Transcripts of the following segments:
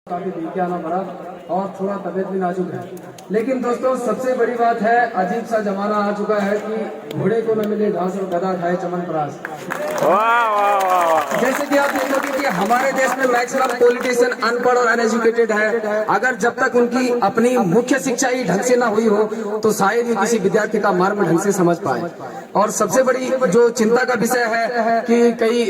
काफी देखे आना पड़ा और थोड़ा तबीयत भी नाजुक है। लेकिन दोस्तों सबसे बड़ी बात है, अजीब सा जमाना आ चुका है कि घोड़े को न मिले घास और गधा खाए चमनप्राश। जैसे कि आप देखोगे कि हमारे देश में मैक्सिमम पॉलिटिशियन अनपढ़ और अनएजुकेटेड है। अगर जब तक उनकी अपनी मुख्य शिक्षा ही ढंग से ना हुई हो तो शायद ही किसी विद्यार्थी का मर्म ढंग से समझ पाए। और सबसे बड़ी जो चिंता का विषय है कि कई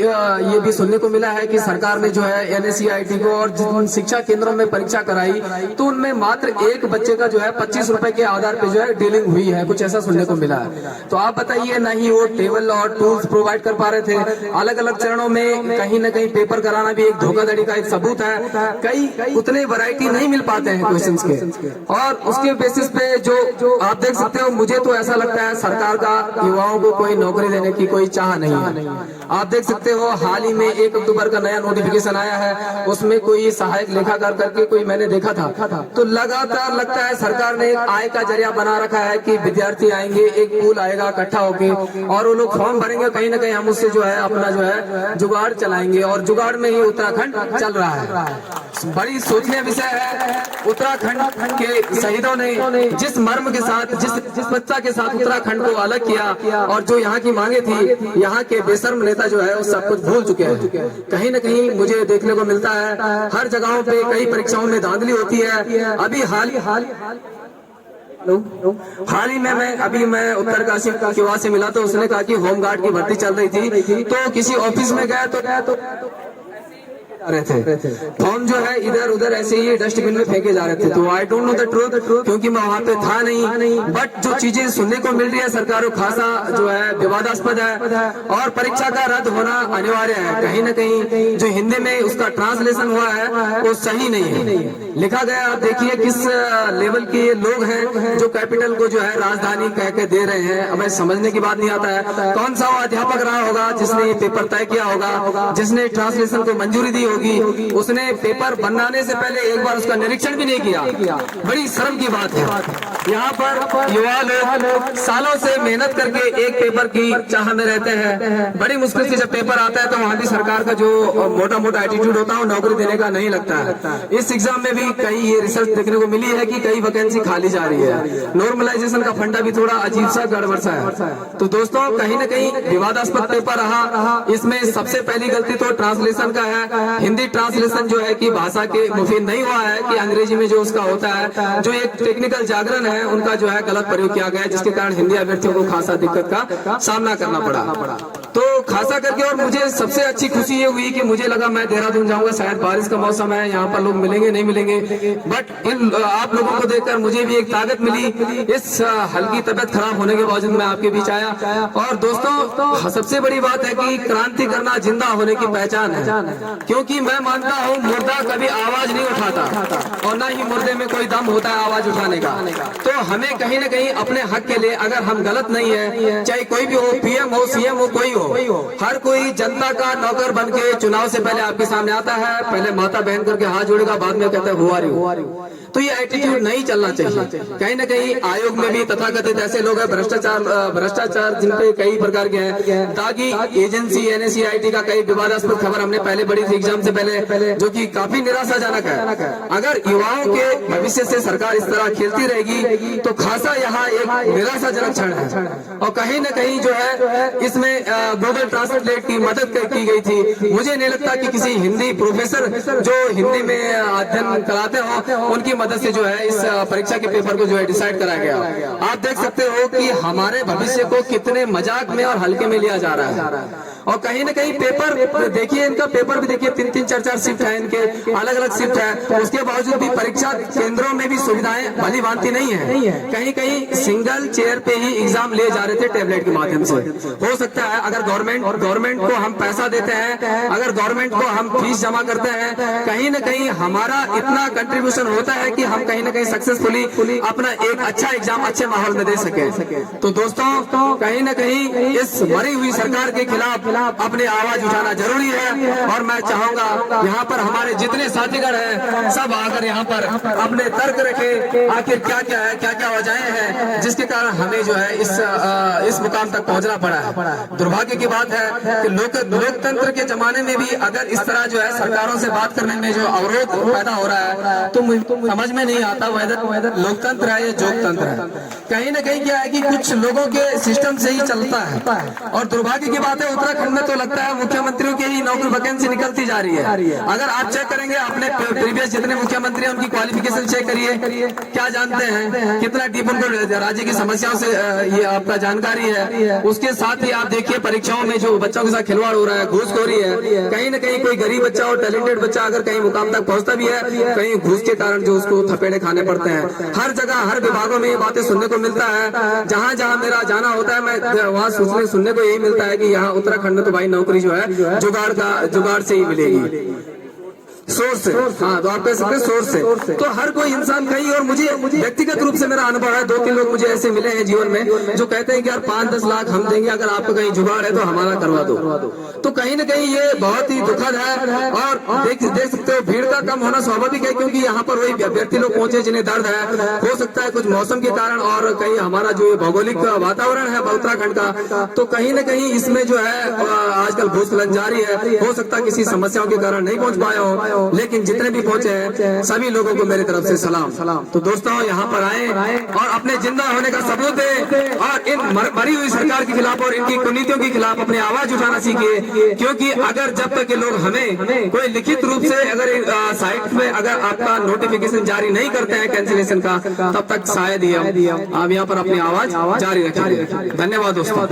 ये भी सुनने को मिला है कि सरकार ने जो है NSEIT को और जिन शिक्षा केंद्रों में परीक्षा कराई तो उनमें मात्र एक बच्चे का जो है 25 रुपए के आधार पे जो है डीलिंग हुई है, कुछ ऐसा सुनने को मिला है। तो आप बताइए, ना ही वो टेबल और टूल्स प्रोवाइड कर पा रहे थे, अलग अलग चरणों में कहीं न कहीं पेपर कराना भी एक धोखाधड़ी का एक सबूत है। कई उतने वैरायटी नहीं मिल पाते हैं क्वेश्चंस के, और उसके बेसिस पे जो आप देख सकते हो, मुझे तो ऐसा लगता है सरकार का युवाओं को कोई नौकरी देने की कोई चाह नहीं है। आप देख सकते हो हाल ही में 1 अक्टूबर का नया नोटिफिकेशन आया है, उसमें कोई सहायक लेखाकार करके कोई मैंने देखा था। तो लगातार लगता है सरकार ने एक आय का जरिया बना रखा है कि विद्यार्थी आएंगे, एक पूल आएगा इकट्ठा होके और वो लोग फॉर्म भरेंगे, कहीं ना कहीं हम उससे जो है अपना जो है जुगाड़ चलाएंगे, और जुगाड़ में ही उत्तराखंड चल रहा है। बड़ी सोचनीय विषय है। उत्तराखंड के शहीदों ने जिस मर्म के साथ, जिस बच्चा के साथ उत्तराखंड को अलग किया और जो यहाँ की मांगे थी, यहाँ के बेशर्म नेता जो है वो सब कुछ भूल चुके हैं। कहीं न कहीं मुझे देखने को मिलता है हर जगहों पे कई परीक्षाओं में धांधली होती है। अभी हाल ही में मैं उत्तरकाशी के युवा से मिला तो उसने कहा कि होमगार्ड की भर्ती चल रही थी, तो किसी ऑफिस में गया तो रहे थे फॉर्म जो है इधर उधर ऐसे ही डस्टबिन में फेंके जा रहे थे। तो I don't know the truth, क्योंकि मैं वहाँ पे था नहीं, बट जो चीजें सुनने को मिल रही है सरकारों खासा जो है विवादास्पद है और परीक्षा का रद्द होना अनिवार्य है। कहीं न कहीं जो हिंदी में उसका ट्रांसलेशन हुआ है वो सही नहीं है लिखा गया। आप देखिए किस लेवल के लोग हैं जो कैपिटल को जो है राजधानी कह के दे रहे हैं। हमें समझने की बात नहीं आता है कौन सा वो अध्यापक रहा होगा जिसने ये पेपर तय किया होगा, जिसने ट्रांसलेशन को मंजूरी दी होगी, उसने पेपर बनाने से पहले एक बार उसका निरीक्षण भी नहीं किया। बड़ी शर्म की बात है। यहाँ पर युवा लोग सालों से मेहनत करके एक पेपर की चाह में रहते हैं। बड़ी मुश्किल से जब पेपर आता है तो वहाँ भी सरकार का जो मोटा मोटा एटीट्यूड होता है वो नौकरी देने का नहीं लगता है। इस एग्जाम में भी कई ये रिसर्च देखने को मिली है कि कई वैकेंसी खाली जा रही है। नॉर्मलाइजेशन का फंडा भी थोड़ा अजीब सा गड़बड़ सा है। तो दोस्तों कहीं न कहीं विवादास्पद पेपर रहा। इसमें सबसे पहली गलती तो ट्रांसलेशन का है। हिंदी ट्रांसलेशन जो है कि भाषा के मुफीद नहीं हुआ है कि अंग्रेजी में जो उसका होता है, जो एक टेक्निकल जागरण है उनका जो है गलत प्रयोग किया गया है, जिसके कारण हिंदी अभ्यर्थियों को खासा दिक्कत का सामना करना पड़ा। तो खासा करके और मुझे सबसे अच्छी खुशी ये हुई कि मुझे लगा मैं देहरादून जाऊंगा, शायद बारिश का मौसम है, यहाँ पर लोग मिलेंगे नहीं मिलेंगे, बट इन आप लोगों को देखकर मुझे भी एक ताकत मिली। इस हल्की तबियत खराब होने के बावजूद मैं आपके बीच आया। और दोस्तों सबसे बड़ी बात है कि क्रांति करना जिंदा होने की पहचान है, क्योंकि मैं मानता हूँ मुर्दा कभी आवाज नहीं उठाता और न ही मुर्दे में कोई दम होता है आवाज उठाने का। तो हमें कहीं न कहीं अपने हक के लिए, अगर हम गलत नहीं है, चाहे कोई भी हो, PM हो, CM हो, कोई हो, हर कोई जनता का नौकर बन के चुनाव से पहले आपके सामने आता है, पहले माता बहन करके हाथ जोड़ेगा, बाद में कहता है हु आर यू। तो ये एटीट्यूड नहीं चलना चाहिए। कहीं न कहीं आयोग में भी तथाकथित ऐसे लोग हैं भ्रष्टाचार जिन पे कई प्रकार के हैं। ताकि एजेंसी NSEIT का कई विवादास्पद खबर हमने पहले पढ़ी थी एग्जाम से पहले, जो कि काफी निराशाजनक है। अगर युवाओं के भविष्य से सरकार इस तरह खेलती रहेगी तो खासा यहाँ एक निराशाजनक क्षण है। और कहीं न कहीं जो है इसमें गूगल ट्रांसलेट की मदद की गई थी। मुझे नहीं लगता कि किसी हिंदी प्रोफेसर जो हिंदी में अध्ययन कराते हो उनकी मदद से जो है इस परीक्षा के पेपर को जो है डिसाइड कराया गया। आप देख सकते हो कि हमारे भविष्य को कितने मजाक में और हल्के में लिया जा रहा है। और कहीं न कहीं पेपर देखिए, इनका पेपर भी देखिए 3-3, 4-4 शिफ्ट है, इनके अलग अलग शिफ्ट है। उसके बावजूद भी परीक्षा केंद्रों में भी सुविधाएं भली भांति नहीं है। कहीं कहीं सिंगल चेयर पे ही एग्जाम ले जा रहे थे टैबलेट के माध्यम से। हो सकता है अगर गवर्नमेंट को हम पैसा देते हैं, अगर गवर्नमेंट को हम फीस जमा करते हैं, कहीं न कहीं हमारा इतना कंट्रीब्यूशन होता है कि हम कहीं ना कहीं सक्सेसफुली अपना एक अच्छा एग्जाम अच्छे माहौल में दे सके। तो दोस्तों कहीं ना कहीं इस मरी हुई सरकार के खिलाफ अपनी आवाज उठाना जरूरी है, और मैं चाहूंगा यहाँ पर हमारे जितने साथीगण हैं सब आकर यहाँ पर अपने तर्क रखे, आखिर क्या क्या है, क्या क्या वजहें हैं जिसके कारण हमें जो है इस मुकाम तक पहुंचना पड़ा है। दुर्भाग्य की बात है कि लोकतंत्र के जमाने में भी अगर इस तरह जो है सरकारों से बात करने में जो अवरोध पैदा हो रहा है तो समझ में नहीं आता वेदर लोकतंत्र है या जोगतंत्र है। कहीं ना कहीं क्या है कि कुछ लोगों के सिस्टम से ही चलता है, और दुर्भाग्य की बात है उत्तराखंड में तो लगता है मुख्यमंत्रियों की ही नौकरी वैकेंसी निकलती जा रही है। अगर आप चेक करेंगे अपने प्रीवियस जितने मुख्यमंत्री हैं उनकी क्वालिफिकेशन चेक करिए, क्या जानते हैं, कितना डीप उनको राज्य की समस्याओं से ये आपका जानकारी है। उसके साथ ही आप देखिए परीक्षाओं में जो बच्चों के साथ खिलवाड़ हो रहा है, घूसखोरी है, कहीं ना कहीं कोई गरीब बच्चा और टैलेंटेड बच्चा अगर कहीं मुकाम तक पहुंचता भी है, कहीं घूस के कारण जो उसको थपेड़े खाने पड़ते हैं। हर जगह हर विभागों में ये बातें सुनने को मिलता है। जहां जहां मेरा जाना होता है मैं वहां सुनने को यही मिलता है कि यहाँ उत्तराखंड में तो भाई नौकरी जो है जुगाड़ से ही मिलेगी, सोर्स से। हाँ, तो आप कह सकते हैं सोर्स से। तो हर कोई इंसान कहीं, और मुझे व्यक्तिगत रूप से मेरा अनुभव है, 2-3 लोग मुझे ऐसे मिले हैं जीवन में जो कहते हैं कि यार 5-10 लाख हम देंगे अगर आपको कहीं जुगाड़ है तो हमारा करवा दो। तो कहीं ना कहीं ये बहुत ही दुखद है, और देख सकते हो भीड़ का कम होना स्वाभाविक है, क्योंकि यहाँ पर वही व्यक्ति लोग पहुंचे जिन्हें दर्द है, हो सकता है कुछ मौसम के कारण और कहीं हमारा जो भौगोलिक वातावरण है उत्तराखंड का, तो कहीं ना कहीं इसमें जो है आजकल भूस्खलन जारी है। हो सकता है किसी समस्याओं के कारण नहीं पहुंच पाया हो, लेकिन जितने भी पहुंचे हैं सभी लोगों को मेरी तरफ से सलाम। तो दोस्तों यहाँ पर आए और अपने जिंदा होने का सबूत दे, और इन मरी हुई सरकार के खिलाफ और इनकी कुनीतियों के खिलाफ अपनी आवाज उठाना सीखिए, क्योंकि अगर जब तक ये लोग हमें कोई लिखित रूप से अगर साइट में अगर आपका नोटिफिकेशन जारी नहीं करते हैं कैंसिलेशन का, तब तक शायद ही आप यहाँ पर अपनी आवाज जारी रखेंगे। धन्यवाद दोस्तों।